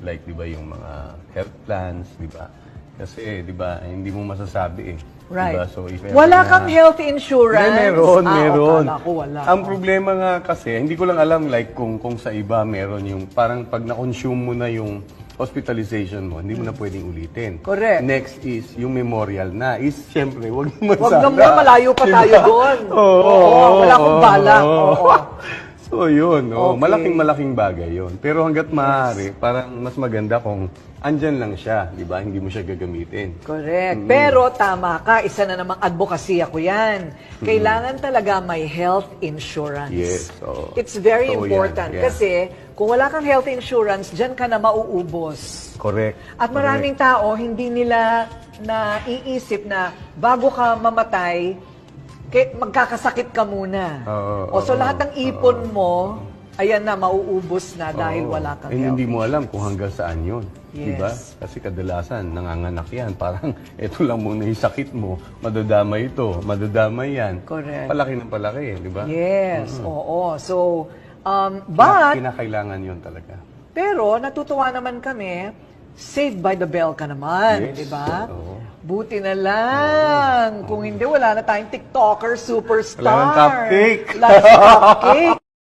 like, di ba, yung mga health plans, di ba? Kasi, di ba, hindi mo masasabi eh. Right. Diba? So, if ever Wala na- kang health insurance? Hindi, meron. Akala ko wala. Ang problema nga kasi, hindi ko lang alam like kung sa iba meron yung parang pag na-consume mo na yung hospitalization mo, hindi mo na pwedeng ulitin. Correct. Next is, yung memorial na is, syempre, wag naman Wag sana. naman, malayo pa tayo doon. Oo. Wala akong balak. Oo. So, yun. Oh, Okay. malaking bagay yun. Pero hanggat maaari, parang mas maganda kung andyan lang siya, di ba? Hindi mo siya gagamitin. Correct. Pero tama ka, isa na namang advocacy ako yan. Kailangan talaga may health insurance. Yes, oo. It's very Totoo yan, important yeah. kasi kung wala kang health insurance, dyan ka na mauubos. Correct. At maraming tao, hindi nila naiisip na bago ka mamatay, magkakasakit ka muna. So lahat ng ipon mo, ayan na, mauubos na dahil wala kang health. Hindi mo alam kung hanggang saan yun. Yes. Diba? Kasi kadalasan, nanganganak yan. Parang, eto lang muna yung sakit mo. Madadamay ito, madadamay yan. Correct. Palaki ng palaki, di ba? Yes, oo. So, but, Kinakailangan yun talaga. pero natutuwa naman kami, saved by the bell ka naman, Yes. di ba? Oo. Buti na lang. Kung hindi, wala na tayong TikToker superstar. Wala nang cupcake. Wala nang cupcake.